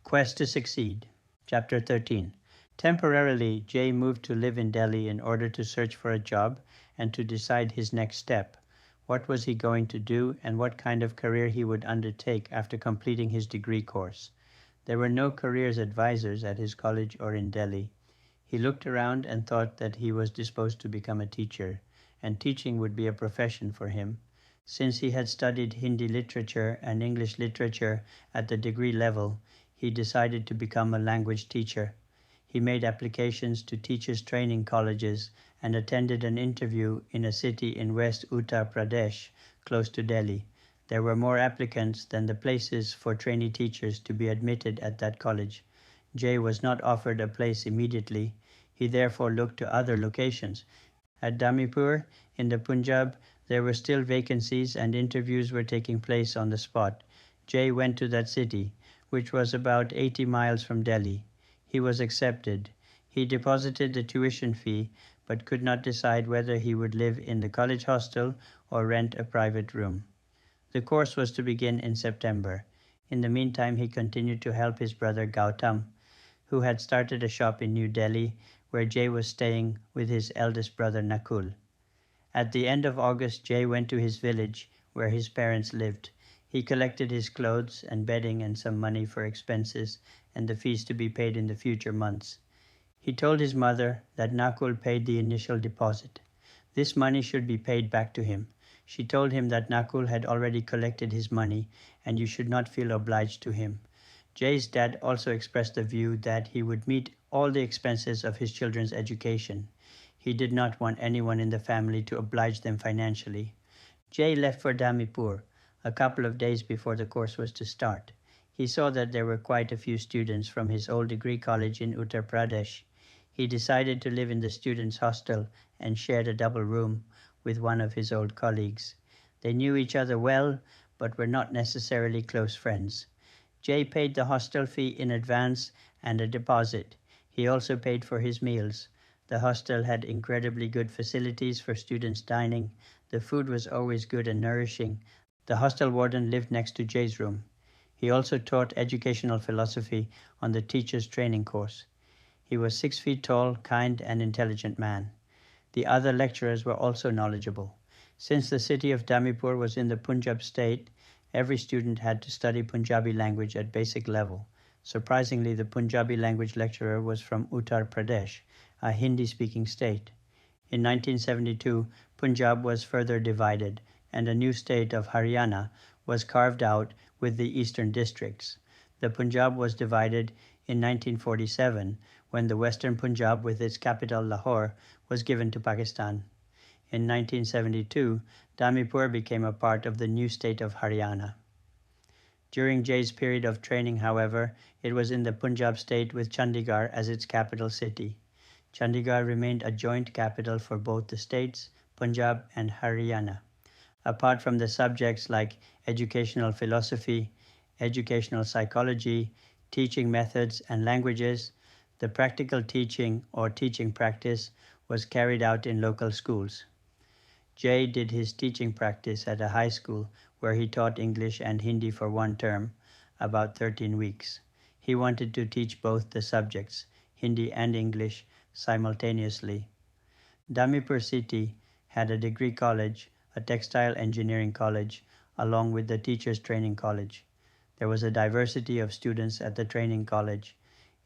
Quest to Succeed. Chapter 13. Temporarily, Jay moved to live in Delhi in order to search for a job and to decide his next step. What was he going to do and what kind of career he would undertake after completing his degree course. There were no careers advisors at his college or in Delhi. He looked around and thought that he was disposed to become a teacher, and teaching would be a profession for him. Since he had studied Hindi literature and English literature at the degree level, he decided to become a language teacher. He made applications to teachers' training colleges and attended an interview in a city in West Uttar Pradesh, close to Delhi. There were more applicants than the places for trainee teachers to be admitted at that college. Jay was not offered a place immediately. He therefore looked to other locations. At Damipur, in the Punjab, there were still vacancies and interviews were taking place on the spot. Jay went to that city, which was about 80 miles from Delhi. He was accepted. He deposited the tuition fee, but could not decide whether he would live in the college hostel or rent a private room. The course was to begin in September. In the meantime, he continued to help his brother Gautam, who had started a shop in New Delhi, where Jay was staying with his eldest brother Nakul. At the end of August, Jay went to his village, where his parents lived. He collected his clothes and bedding and some money for expenses and the fees to be paid in the future months. He told his mother that Nakul paid the initial deposit. This money should be paid back to him. She told him that Nakul had already collected his money and you should not feel obliged to him. Jay's dad also expressed the view that he would meet all the expenses of his children's education. He did not want anyone in the family to oblige them financially. Jay left for Damipur a couple of days before the course was to start. He saw that there were quite a few students from his old degree college in Uttar Pradesh. He decided to live in the students' hostel and shared a double room with one of his old colleagues. They knew each other well, but were not necessarily close friends. Jay paid the hostel fee in advance and a deposit. He also paid for his meals. The hostel had incredibly good facilities for students dining. The food was always good and nourishing. The hostel warden lived next to Jay's room. He also taught educational philosophy on the teacher's training course. He was 6 feet tall, kind and intelligent man. The other lecturers were also knowledgeable. Since the city of Damipur was in the Punjab state, every student had to study Punjabi language at basic level. Surprisingly, the Punjabi language lecturer was from Uttar Pradesh, a Hindi-speaking state. In 1972, Punjab was further divided, and a new state of Haryana was carved out with the eastern districts. The Punjab was divided in 1947 when the western Punjab with its capital Lahore was given to Pakistan. In 1972, Damipur became a part of the new state of Haryana. During Jay's period of training, however, it was in the Punjab state with Chandigarh as its capital city. Chandigarh remained a joint capital for both the states, Punjab and Haryana. Apart from the subjects like educational philosophy, educational psychology, teaching methods and languages, the practical teaching or teaching practice was carried out in local schools. Jay did his teaching practice at a high school where he taught English and Hindi for one term, about 13 weeks. He wanted to teach both the subjects, Hindi and English, simultaneously. Damipur city had a degree college, a textile engineering college, along with the teachers' training college. There was a diversity of students at the training college.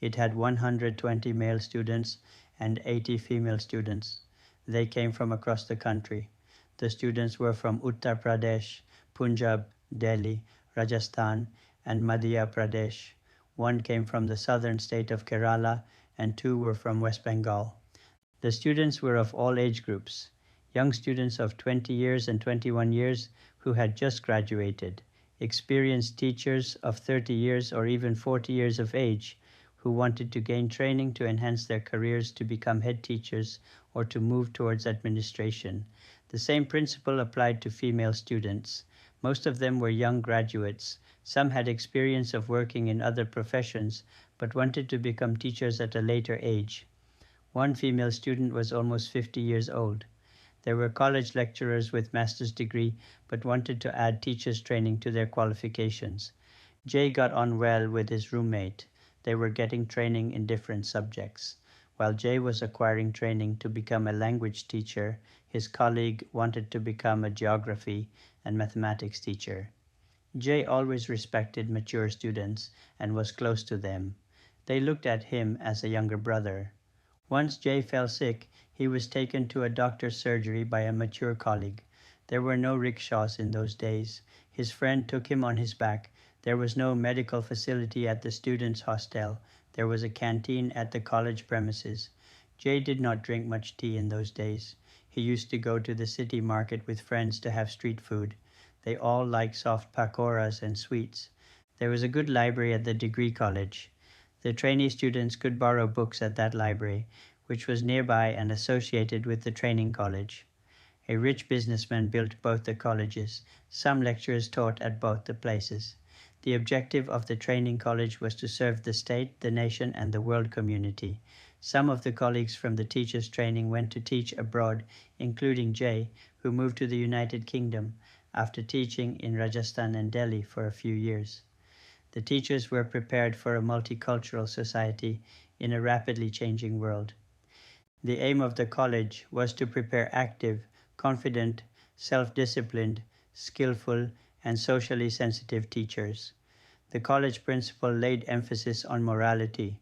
It had 120 male students and 80 female students. They came from across the country. The students were from Uttar Pradesh, Punjab, Delhi, Rajasthan, and Madhya Pradesh. One came from the southern state of Kerala, and 2 were from West Bengal. The students were of all age groups. Young students of 20 years and 21 years who had just graduated, experienced teachers of 30 years or even 40 years of age who wanted to gain training to enhance their careers to become head teachers or to move towards administration. The same principle applied to female students. Most of them were young graduates. Some had experience of working in other professions but wanted to become teachers at a later age. One female student was almost 50 years old. There were college lecturers with master's degree but wanted to add teachers' training to their qualifications. Jay got on well with his roommate. They were getting training in different subjects. While Jay was acquiring training to become a language teacher, his colleague wanted to become a geography and mathematics teacher. Jay always respected mature students and was close to them. They looked at him as a younger brother. Once Jay fell sick, he was taken to a doctor's surgery by a mature colleague. There were no rickshaws in those days. His friend took him on his back. There was no medical facility at the students' hostel. There was a canteen at the college premises. Jay did not drink much tea in those days. He used to go to the city market with friends to have street food. They all liked soft pakoras and sweets. There was a good library at the degree college. The trainee students could borrow books at that library, which was nearby and associated with the training college. A rich businessman built both the colleges. Some lecturers taught at both the places. The objective of the training college was to serve the state, the nation, and the world community. Some of the colleagues from the teachers' training went to teach abroad, including Jay, who moved to the United Kingdom after teaching in Rajasthan and Delhi for a few years. The teachers were prepared for a multicultural society in a rapidly changing world. The aim of the college was to prepare active, confident, self-disciplined, skillful, and socially sensitive teachers. The college principal laid emphasis on morality.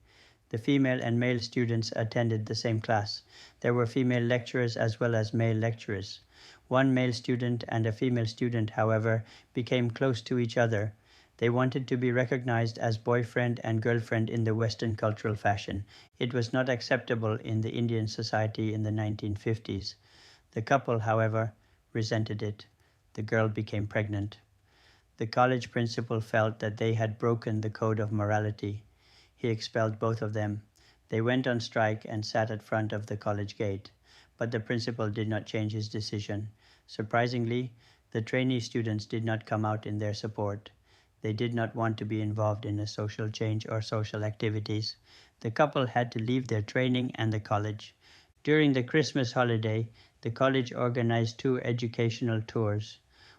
The female and male students attended the same class. There were female lecturers as well as male lecturers. One male student and a female student, however, became close to each other. They wanted to be recognized as boyfriend and girlfriend in the Western cultural fashion. It was not acceptable in the Indian society in the 1950s. The couple, however, resented it. The girl became pregnant. The college principal felt that they had broken the code of morality. He expelled both of them. They went on strike and sat at front of the college gate. But the principal did not change his decision. Surprisingly, the trainee students did not come out in their support. They did not want to be involved in a social change or social activities. The couple had to leave their training and the college. During the Christmas holiday, the college organized 2 educational tours.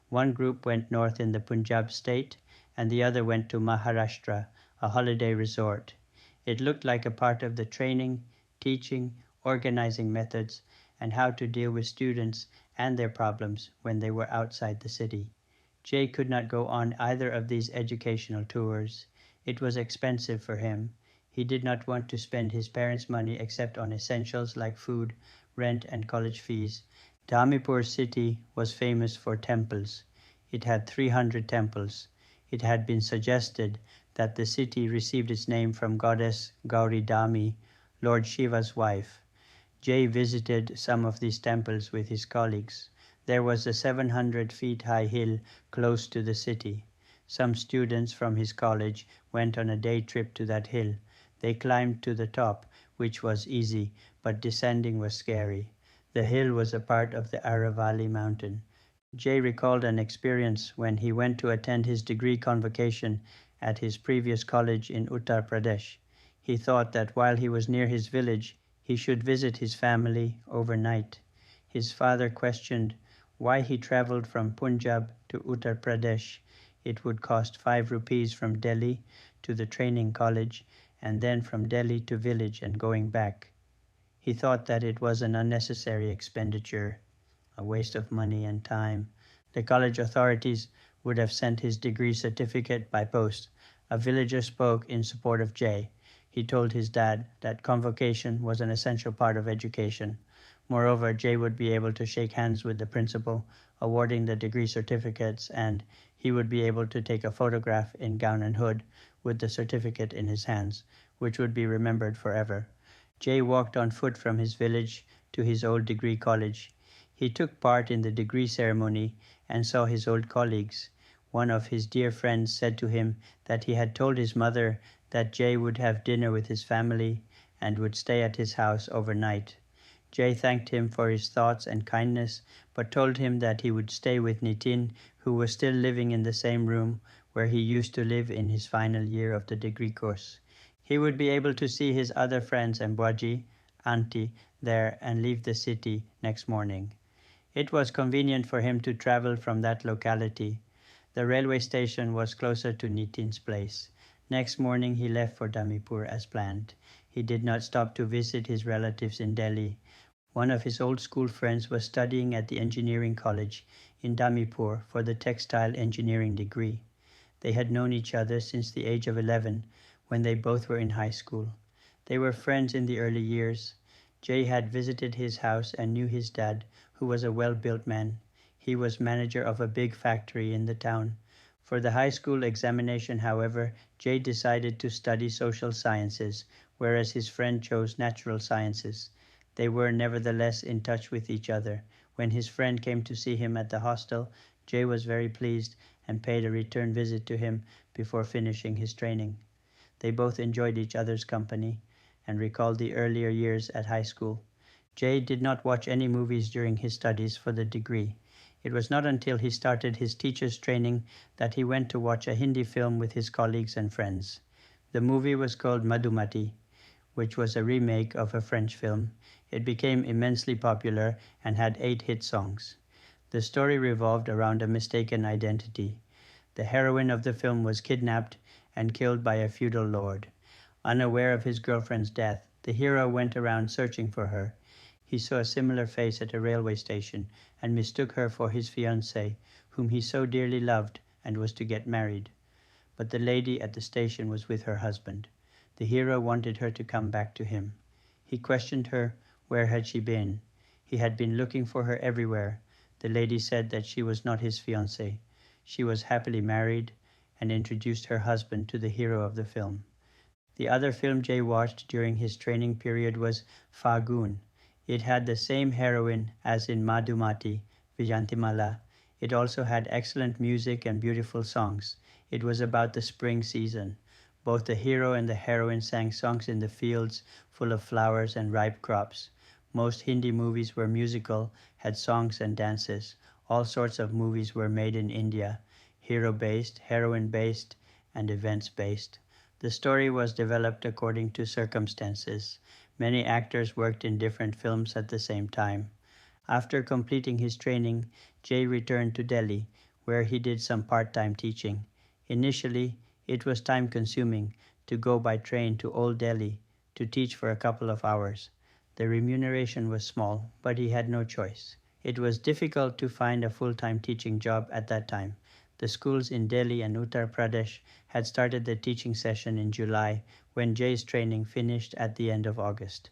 One group went north in the Punjab state, and the other went to Maharashtra, a holiday resort. It looked like a part of the training, teaching, organizing methods, and how to deal with students and their problems when they were outside the city. Jay could not go on either of these educational tours. It was expensive for him. He did not want to spend his parents' money except on essentials like food, rent, and college fees. Dhamipur city was famous for temples. It had 300 temples. It had been suggested that the city received its name from goddess Gauri Dhami, Lord Shiva's wife. Jay visited some of these temples with his colleagues. There was a 700 feet high hill close to the city. Some students from his college went on a day trip to that hill. They climbed to the top, which was easy, but descending was scary. The hill was a part of the Aravalli mountain. Jay recalled an experience when he went to attend his degree convocation at his previous college in Uttar Pradesh. He thought that while he was near his village, he should visit his family overnight. His father questioned why he traveled from Punjab to Uttar Pradesh. It would cost 5 rupees from Delhi to the training college and then from Delhi to village and going back. He thought that it was an unnecessary expenditure, a waste of money and time. The college authorities would have sent his degree certificate by post. A villager spoke in support of Jay. He told his dad that convocation was an essential part of education. Moreover, Jay would be able to shake hands with the principal, awarding the degree certificates, and he would be able to take a photograph in gown and hood with the certificate in his hands, which would be remembered forever. Jay walked on foot from his village to his old degree college. He took part in the degree ceremony and saw his old colleagues. One of his dear friends said to him that he had told his mother that Jay would have dinner with his family and would stay at his house overnight. Jay thanked him for his thoughts and kindness, but told him that he would stay with Nitin, who was still living in the same room where he used to live in his final year of the degree course. He would be able to see his other friends and Bwaji, auntie, there and leave the city next morning. It was convenient for him to travel from that locality. The railway station was closer to Nitin's place. Next morning he left for Damipur as planned. He did not stop to visit his relatives in Delhi. One of his old school friends was studying at the engineering college in Damipur for the textile engineering degree. They had known each other since the age of 11, when they both were in high school. They were friends in the early years. Jay had visited his house and knew his dad, who was a well-built man. He was manager of a big factory in the town. For the high school examination, however, Jay decided to study social sciences, whereas his friend chose natural sciences. They were nevertheless in touch with each other. When his friend came to see him at the hostel, Jay was very pleased and paid a return visit to him before finishing his training. They both enjoyed each other's company and recalled the earlier years at high school. Jay did not watch any movies during his studies for the degree. It was not until he started his teacher's training that he went to watch a Hindi film with his colleagues and friends. The movie was called Madhumati, which was a remake of a French film. It became immensely popular and had 8 hit songs. The story revolved around a mistaken identity. The heroine of the film was kidnapped and killed by a feudal lord. Unaware of his girlfriend's death, the hero went around searching for her. He saw a similar face at a railway station and mistook her for his fiancée, whom he so dearly loved and was to get married. But the lady at the station was with her husband. The hero wanted her to come back to him. He questioned her. Where had she been? He had been looking for her everywhere. The lady said that she was not his fiancée. She was happily married and introduced her husband to the hero of the film. The other film Jay watched during his training period was Fagun. It had the same heroine as in Madhumati, Vijantimala. It also had excellent music and beautiful songs. It was about the spring season. Both the hero and the heroine sang songs in the fields full of flowers and ripe crops. Most Hindi movies were musical, had songs and dances. All sorts of movies were made in India, hero-based, heroine-based, and events-based. The story was developed according to circumstances. Many actors worked in different films at the same time. After completing his training, Jay returned to Delhi, where he did some part-time teaching. Initially, it was time-consuming to go by train to Old Delhi to teach for a couple of hours. The remuneration was small, but he had no choice. It was difficult to find a full-time teaching job at that time. The schools in Delhi and Uttar Pradesh had started the teaching session in July, when Jay's training finished at the end of August.